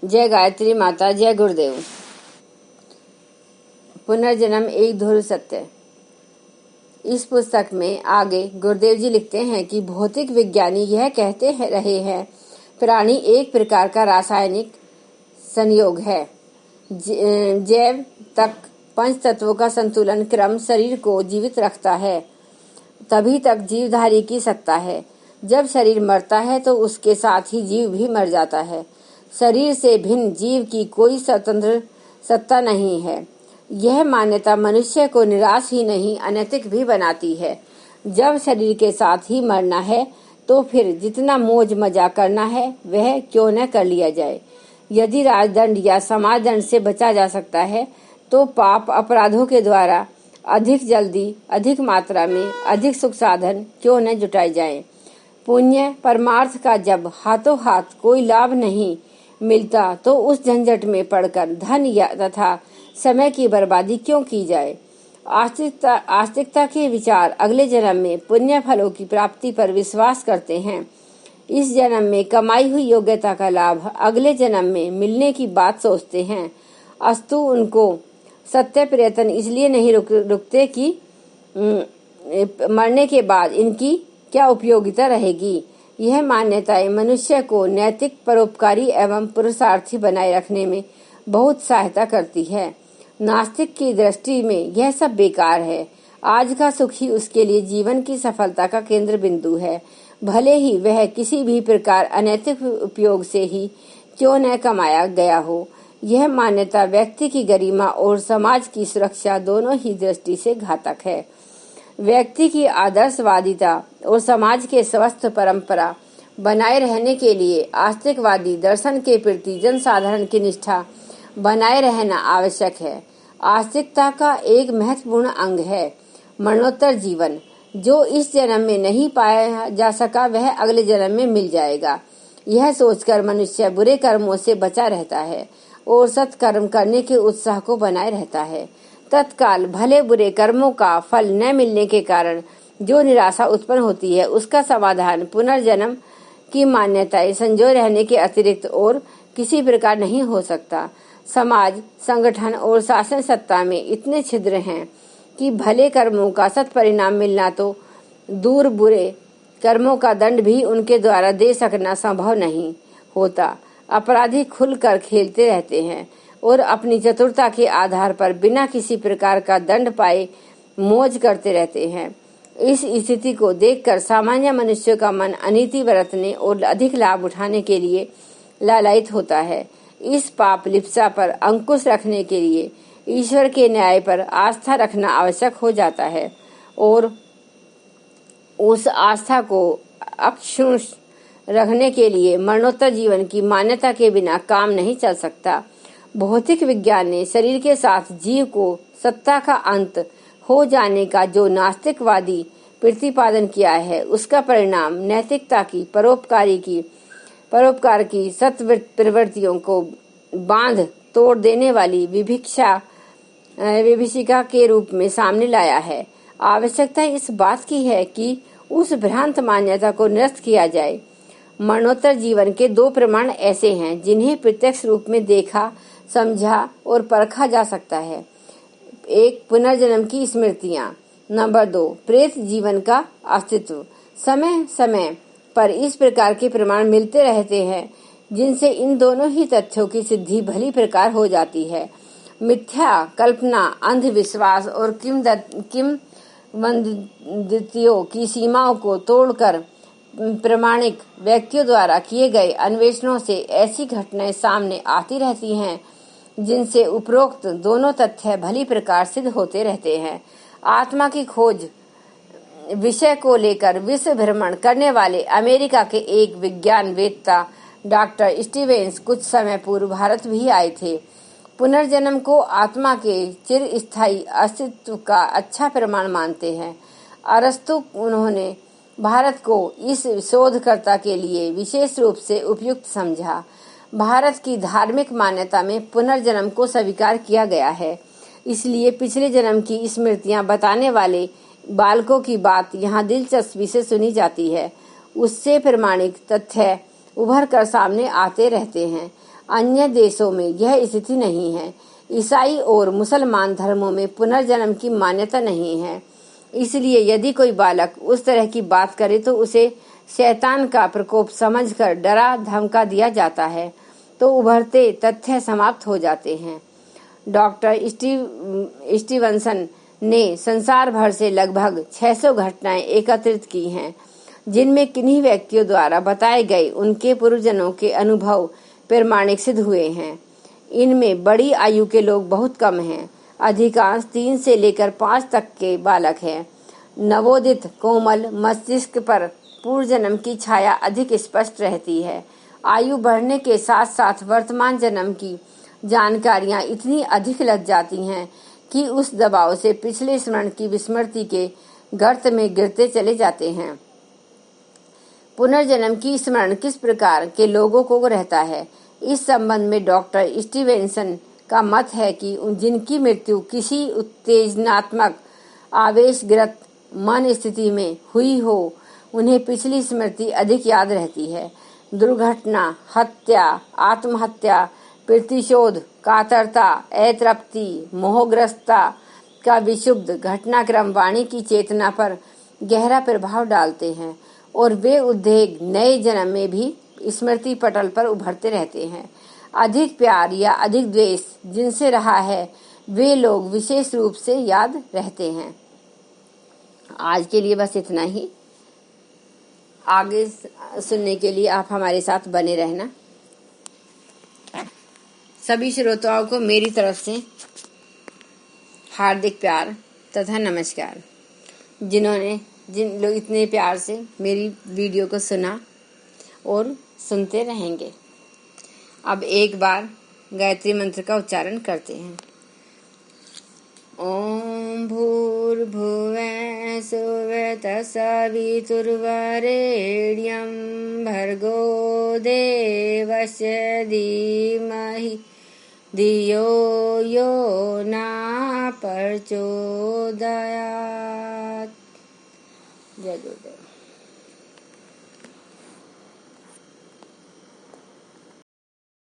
जय गायत्री माता, जय गुरुदेव। पुनर्जन्म एक ध्रुव सत्य। इस पुस्तक में आगे गुरुदेव जी लिखते हैं कि भौतिक विज्ञानी यह कहते रहे हैं प्राणी एक प्रकार का रासायनिक संयोग है। जैव तक पंच तत्वों का संतुलन क्रम शरीर को जीवित रखता है, तभी तक जीवधारी की सत्ता है। जब शरीर मरता है तो उसके साथ ही जीव भी मर जाता है। शरीर से भिन्न जीव की कोई स्वतंत्र सत्ता नहीं है। यह मान्यता मनुष्य को निराश ही नहीं अनैतिक भी बनाती है। जब शरीर के साथ ही मरना है तो फिर जितना मौज मजा करना है वह क्यों न कर लिया जाए। यदि राजदंड या समाज दंड से बचा जा सकता है तो पाप अपराधों के द्वारा अधिक जल्दी, अधिक मात्रा में, अधिक सुख साधन क्यों न जुटाए जाएं। पुण्य परमार्थ का जब हाथों हाथ कोई लाभ नहीं मिलता तो उस झंझट में पड़कर धन या तथा समय की बर्बादी क्यों की जाए। आस्तिकता के विचार अगले जन्म में पुण्य फलों की प्राप्ति पर विश्वास करते हैं। इस जन्म में कमाई हुई योग्यता का लाभ अगले जन्म में मिलने की बात सोचते हैं। अस्तु उनको सत्य प्रयत्न इसलिए नहीं रुकते कि मरने के बाद इनकी क्या उपयोगिता रहेगी। यह मान्यताएं मनुष्य को नैतिक, परोपकारी एवं पुरुषार्थी बनाए रखने में बहुत सहायता करती है। नास्तिक की दृष्टि में यह सब बेकार है। आज का सुख ही उसके लिए जीवन की सफलता का केंद्र बिंदु है, भले ही वह किसी भी प्रकार अनैतिक उपयोग से ही क्यों न कमाया गया हो। यह मान्यता व्यक्ति की गरिमा और समाज की सुरक्षा दोनों ही दृष्टि से घातक है। व्यक्ति की आदर्शवादिता और समाज के स्वस्थ परंपरा बनाए रहने के लिए आस्तिकवादी दर्शन के प्रति जनसाधारण की निष्ठा बनाए रहना आवश्यक है। आस्तिकता का एक महत्वपूर्ण अंग है मरणोत्तर जीवन। जो इस जन्म में नहीं पाया जा सका वह अगले जन्म में मिल जाएगा। यह सोचकर मनुष्य बुरे कर्मों से बचा रहता है और सत्कर्म करने के उत्साह को बनाए रहता है। तत्काल भले बुरे कर्मों का फल न मिलने के कारण जो निराशा उत्पन्न होती है उसका समाधान पुनर्जन्म की मान्यताएं संजोए रहने के अतिरिक्त और किसी प्रकार नहीं हो सकता। समाज, संगठन और शासन सत्ता में इतने छिद्र हैं कि भले कर्मों का सत्परिणाम मिलना तो दूर, बुरे कर्मों का दंड भी उनके द्वारा दे सकना संभव नहीं होता। अपराधी खुलकर खेलते रहते हैं और अपनी चतुरता के आधार पर बिना किसी प्रकार का दंड पाए मौज करते रहते हैं। इस स्थिति को देखकर सामान्य मनुष्य का मन अनीति बरतने और अधिक लाभ उठाने के लिए लालायित होता है। इस पाप लिप्सा पर अंकुश रखने के लिए ईश्वर के न्याय पर आस्था रखना आवश्यक हो जाता है और उस आस्था को अक्षुण्ण रखने के लिए मरणोत्तर जीवन की मान्यता के बिना काम नहीं चल सकता। भौतिक विज्ञान ने शरीर के साथ जीव को सत्ता का अंत हो जाने का जो नास्तिकवादी प्रतिपादन किया है उसका परिणाम नैतिकता की, परोपकार की सत्य प्रवृत्तियों को बांध तोड़ देने वाली विभिषिका के रूप में सामने लाया है। आवश्यकता इस बात की है कि उस भ्रांत मान्यता को निरस्त किया जाए। मरणोत्तर जीवन के दो प्रमाण ऐसे हैं जिन्हें प्रत्यक्ष रूप में देखा, समझा और परखा जा सकता है। एक, पुनर्जन्म की स्मृतियां। नंबर 2, प्रेत जीवन का अस्तित्व। समय समय पर इस प्रकार के प्रमाण मिलते रहते हैं जिनसे इन दोनों ही तथ्यों की सिद्धि भली प्रकार हो जाती है। मिथ्या कल्पना, अंधविश्वास और किंवदंतियों की सीमाओं को तोड़कर प्रामाणिक व्यक्तियों द्वारा किए गए अन्वेषणों से ऐसी घटनाएं सामने आती रहती हैं जिनसे उपरोक्त दोनों तथ्य भली प्रकार सिद्ध होते रहते हैं। आत्मा की खोज विषय को लेकर विश्व भ्रमण करने वाले अमेरिका के एक विज्ञानवेत्ता डॉक्टर स्टीवेंस कुछ समय पूर्व भारत भी आए थे। पुनर्जन्म को आत्मा के चिरस्थायी अस्तित्व का अच्छा प्रमाण मानते हैं। अरस्तु उन्होंने भारत को इस शोधकर्ता के लिए विशेष रूप से उपयुक्त समझा। भारत की धार्मिक मान्यता में पुनर्जन्म को स्वीकार किया गया है, इसलिए पिछले जन्म की स्मृतियां बताने वाले बालकों की बात यहाँ दिलचस्पी से सुनी जाती है। उससे प्रमाणिक तथ्य उभर कर सामने आते रहते हैं। अन्य देशों में यह स्थिति नहीं है। ईसाई और मुसलमान धर्मों में पुनर्जन्म की मान्यता नहीं है। इसलिए यदि कोई बालक उस तरह की बात करे तो उसे शैतान का प्रकोप समझकर डरा धमका दिया जाता है, तो उभरते तथ्य समाप्त हो जाते हैं। डॉक्टर स्टीवनसन ने संसार भर से लगभग 600 घटनाएं एकत्रित की हैं, जिनमें किन्हीं व्यक्तियों द्वारा बताए गए उनके पूर्वजन्मों के अनुभव प्रमाणिक सिद्ध हुए हैं। इनमें बड़ी आयु के लोग बहुत कम हैं। अधिकांश 3 से लेकर 5 तक के बालक हैं। नवोदित कोमल मस्तिष्क पर पूर्व जन्म की छाया अधिक स्पष्ट रहती है। आयु बढ़ने के साथ साथ वर्तमान जन्म की जानकारियां इतनी अधिक लग जाती हैं कि उस दबाव से पिछले स्मरण की विस्मृति के गर्त में गिरते चले जाते हैं। पुनर्जन्म की स्मरण किस प्रकार के लोगों को रहता है, इस संबंध में डॉक्टर स्टीवेंसन का मत है कि जिनकी मृत्यु किसी उत्तेजनात्मक आवेशग्रस्त मन स्थिति में हुई हो, उन्हें पिछली स्मृति अधिक याद रहती है। दुर्घटना, हत्या, आत्महत्या, प्रतिशोध, कातरता, अतृप्ति, मोहग्रस्तता का विशुद्ध घटनाक्रम वाणी की चेतना पर गहरा प्रभाव डालते हैं और वे उद्वेग नए जन्म में भी स्मृति पटल पर उभरते रहते हैं। अधिक प्यार या अधिक द्वेष जिनसे रहा है, वे लोग विशेष रूप से याद रहते हैं। आज के लिए बस इतना ही। आगे सुनने के लिए आप हमारे साथ बने रहना। सभी श्रोताओं को मेरी तरफ से हार्दिक प्यार तथा नमस्कार। जिन लोग इतने प्यार से मेरी वीडियो को सुना और सुनते रहेंगे। अब एक बार गायत्री मंत्र का उच्चारण करते हैं। ओम भूर्भुवः स्वः तत्सवितुर्वरेण्यं भर्गो देवस्य धीमहि धियो यो न प्रचोदयात्। जय गुरुदेव।